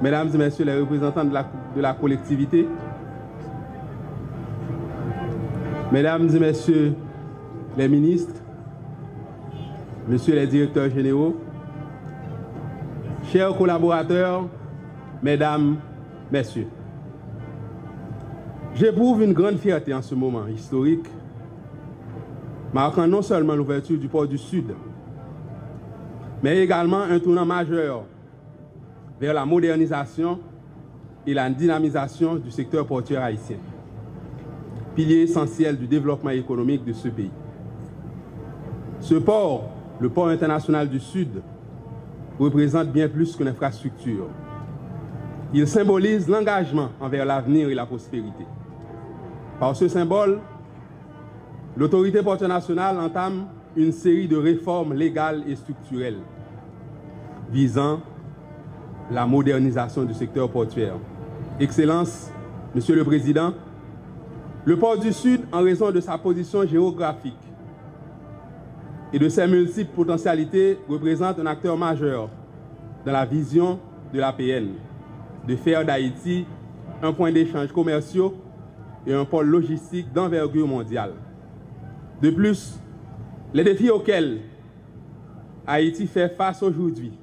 Mesdames et messieurs les représentants de la collectivité, mesdames et messieurs les ministres, messieurs les directeurs généraux, chers collaborateurs, mesdames, messieurs, j'éprouve une grande fierté en ce moment historique, marquant non seulement l'ouverture du port du Sud, mais également un tournant majeur vers la modernisation et la dynamisation du secteur portuaire haïtien, pilier essentiel du développement économique de ce pays. Ce port, le port international du Sud, représente bien plus qu'une infrastructure. Il symbolise l'engagement envers l'avenir et la prospérité. Par ce symbole, l'autorité portuaire nationale entame une série de réformes légales et structurelles visant la modernisation du secteur portuaire. Excellence, Monsieur le Président, le port du Sud, en raison de sa position géographique et de ses multiples potentialités, représente un acteur majeur dans la vision de l'APN, de faire d'Haïti un point d'échange commerciaux et un pôle logistique d'envergure mondiale. De plus, les défis auxquels Haïti fait face aujourd'hui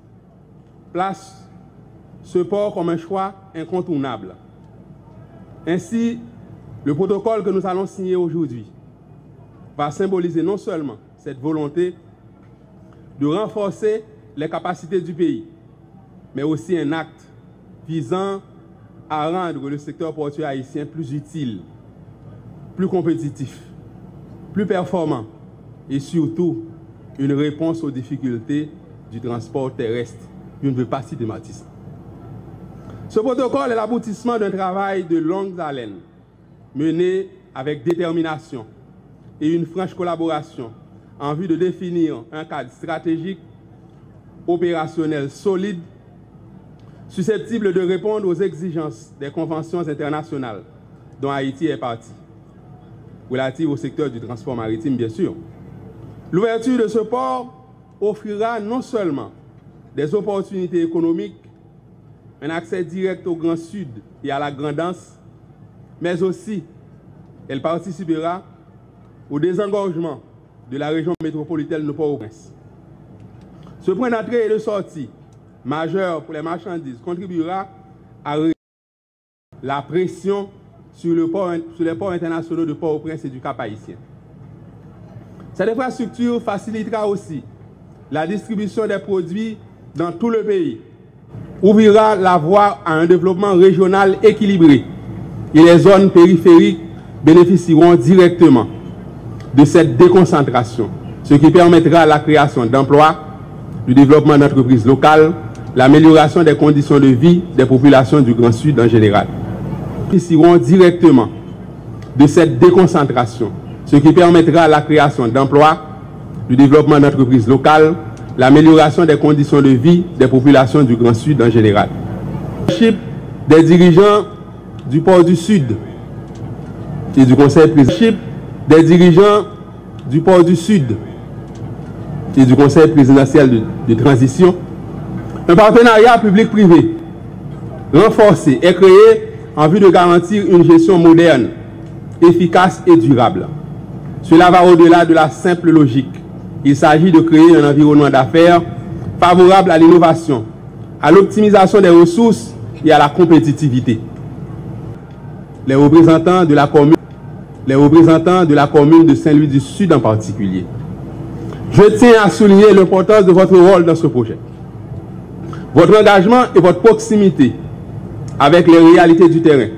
placent ce port comme un choix incontournable. Ainsi, le protocole que nous allons signer aujourd'hui va symboliser non seulement cette volonté de renforcer les capacités du pays, mais aussi un acte visant à rendre le secteur portuaire haïtien plus utile, plus compétitif, plus performant et surtout une réponse aux difficultés du transport terrestre. Je ne veux pas systématiser. Ce protocole est l'aboutissement d'un travail de longue haleine, mené avec détermination et une franche collaboration en vue de définir un cadre stratégique, opérationnel solide, susceptible de répondre aux exigences des conventions internationales dont Haïti est partie, relatives au secteur du transport maritime bien sûr. L'ouverture de ce port offrira non seulement des opportunités économiques, un accès direct au Grand Sud et à la Grande Anse, mais aussi elle participera au désengorgement de la région métropolitaine de Port-au-Prince. Ce point d'entrée et de sortie majeur pour les marchandises contribuera à réduire la pression sur les ports internationaux de Port-au-Prince et du Cap-Haïtien. Cette infrastructure facilitera aussi la distribution des produits dans tout le pays, ouvrira la voie à un développement régional équilibré et les zones périphériques bénéficieront directement de cette déconcentration, ce qui permettra la création d'emplois, du développement d'entreprises locales, l'amélioration des conditions de vie des populations du Grand Sud en général. Bénéficieront directement de cette déconcentration, ce qui permettra la création d'emplois, du développement d'entreprises locales, l'amélioration des conditions de vie des populations du Grand Sud en général. Des dirigeants du port du Sud et du Conseil présidentiel, des dirigeants du port du Sud et du Conseil présidentiel de transition, un partenariat public-privé renforcé est créé en vue de garantir une gestion moderne, efficace et durable. Cela va au-delà de la simple logique. Il s'agit de créer un environnement d'affaires favorable à l'innovation, à l'optimisation des ressources et à la compétitivité. Les représentants de la commune de Saint-Louis du Sud en particulier. Je tiens à souligner l'importance de votre rôle dans ce projet. Votre engagement et votre proximité avec les réalités du terrain,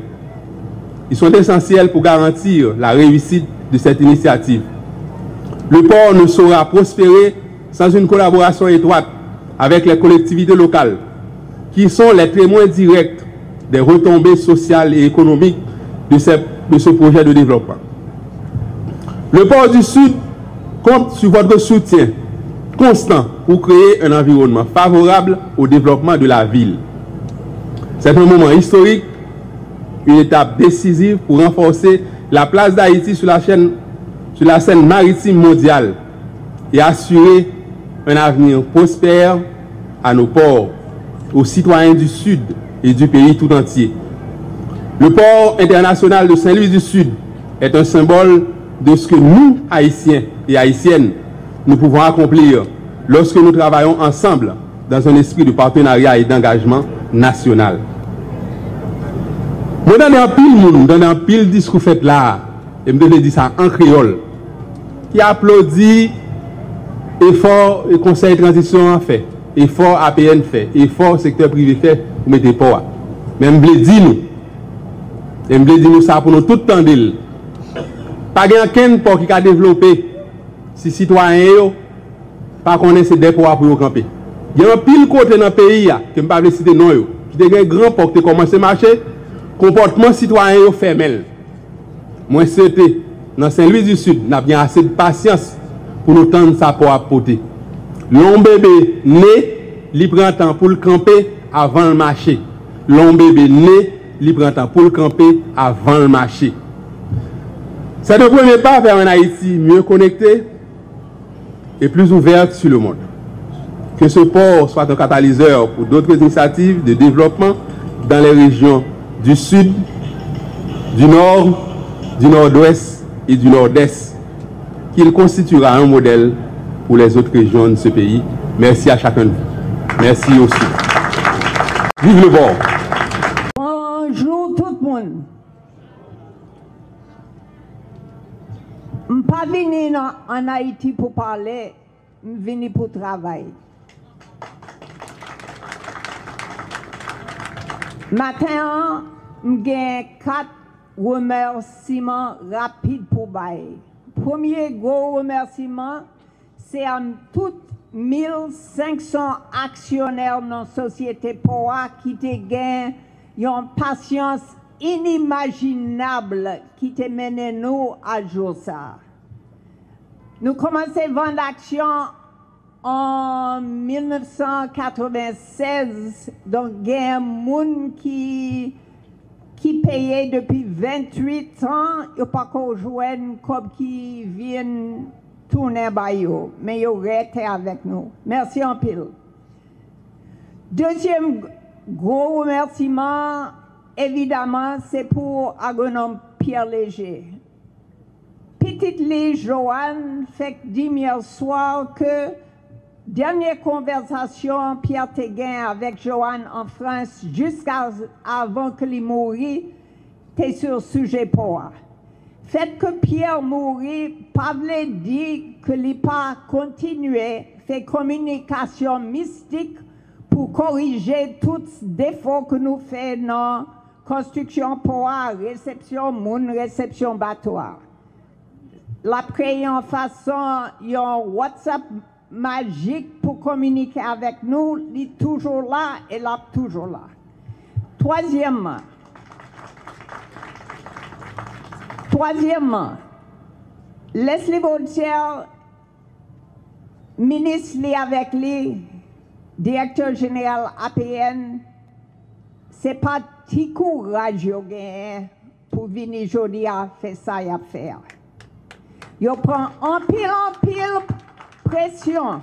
ils sont essentiels pour garantir la réussite de cette initiative. Le port ne saura prospérer sans une collaboration étroite avec les collectivités locales, qui sont les témoins directs des retombées sociales et économiques de ce projet de développement. Le port du Sud compte sur votre soutien constant pour créer un environnement favorable au développement de la ville. C'est un moment historique, une étape décisive pour renforcer la place d'Haïti sur la scène maritime mondiale et assurer un avenir prospère à nos ports, aux citoyens du Sud et du pays tout entier. Le port international de Saint-Louis du Sud est un symbole de ce que nous, Haïtiens et Haïtiennes, nous pouvons accomplir lorsque nous travaillons ensemble dans un esprit de partenariat et d'engagement national. Moi, dans un pile discours fait là, et je me dis ça en créole, qui applaudit effort et conseil de transition en fait, effort APN fait, effort secteur privé fait, pour mettre pas. Mais je me dis nous, et je dis nous ça pour nous tout temps d'il. Pas quelqu'un pour qui a développé si citoyens pas connaissent des poids pour camper. Il y a un pile côté dans le pays que je ne peux pas citer non qui a un grand port qui commence à marcher, comportement citoyen fermel. Moi c'était dans Saint-Louis du Sud, n'a bien assez de patience pour nous tendre ça pour apporter. L'homme bébé né, il prend temps pour le camper avant le marché. L'homme bébé né, il prend temps pour le camper avant le marché. C'est le premier pas vers un Haïti mieux connecté et plus ouvert sur le monde. Que ce port soit un catalyseur pour d'autres initiatives de développement dans les régions du Sud, du Nord, du Nord-Ouest et du Nord-Est, qu'il constituera un modèle pour les autres régions de ce pays. Merci à chacun de vous. Merci aussi. Vive le bord. Bonjour tout le monde. Je ne suis pas venu en Haïti pour parler, je suis venu pour travailler. Matin, j'ai 4 remerciements rapides pour bailler. Premier gros remerciement, c'est à tous 1500 actionnaires dans la société POA qui te gagnent une patience inimaginable qui te mène nous à jour ça. Nous commençons à vendre actions en 1996, donc il y a un monde qui payait depuis 28 ans, il n'y a pas qu'au jouer comme qui viennent tourner baillot, mais ils restent avec nous. Merci en pile. Deuxième gros remerciement, évidemment, c'est pour agronome Pierre Léger. Petite Lee Joanne fait dimanche soir que dernière conversation Pierre Téguin avec Joanne en France jusqu'à avant que il mourit, t'es sur le sujet pour. Fait que Pierre mourit, Pavle dit que il pas continuer fait communication mystique pour corriger tous les défauts que nous faisons dans construction pour réception moun, réception bateau. La créé en façon un WhatsApp magique pour communiquer avec nous, il est toujours là et là toujours là. Troisièmement, Leslie Vautier, ministre avec lui, directeur général APN, c'est pas petit courage pour venir aujourd'hui à faire ça et à faire. Il prend en pile pression.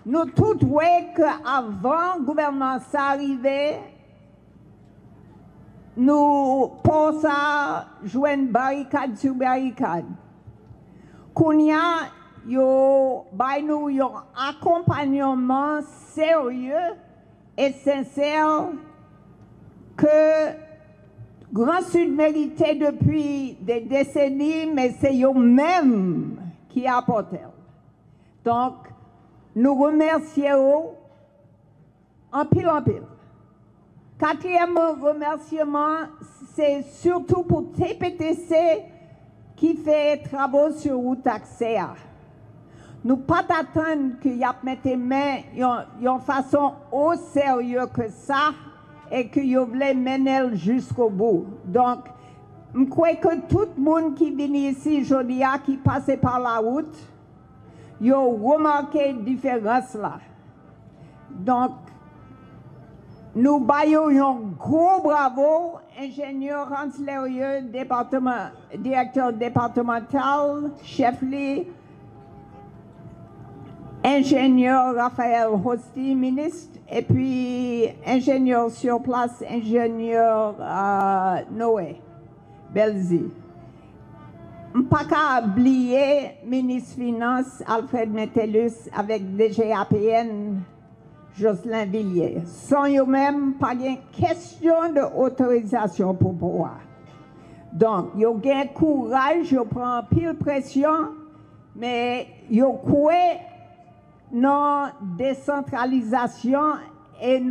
Nous tous voyons qu'avant le gouvernement arrivé, nous pensons à jouer une barricade sur barricade. Kounia, nous avons un accompagnement sérieux et sincère que Grand Sud méritait depuis des décennies, mais c'est eux-mêmes qui apportent. Donc, nous remercions en pile. Quatrième remerciement, c'est surtout pour TPTC qui fait travaux sur route accès. Nous ne pouvons pas attendre qu'il y ait mis main de façon aussi sérieuse que ça et que vous voulez mener jusqu'au bout. Donc, je crois que tout le monde qui vient ici aujourd'hui, qui passe par la route, ils ont remarqué la différence là. Donc, nous baillons un gros bravo, ingénieur Hans Lérieux, directeur départemental, chef Lee, ingénieur Raphaël Hosti, ministre, et puis ingénieur sur place, ingénieur Noé Belzi. Je ne peux pas oublier ministre Finance Alfred Metellus avec DGAPN Jocelyn Villiers. Sans eux-mêmes, pas de question d'autorisation pour pouvoir. Donc, ils ont courage, ils prennent pile pression, mais ils croient dans la décentralisation et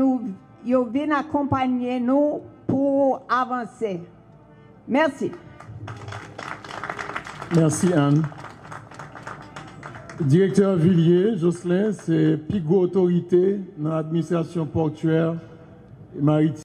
ils viennent accompagner nous pour avancer. Merci. Merci Anne. Directeur Villiers, Jocelyn, c'est plus grosse autorité dans l'administration portuaire et maritime.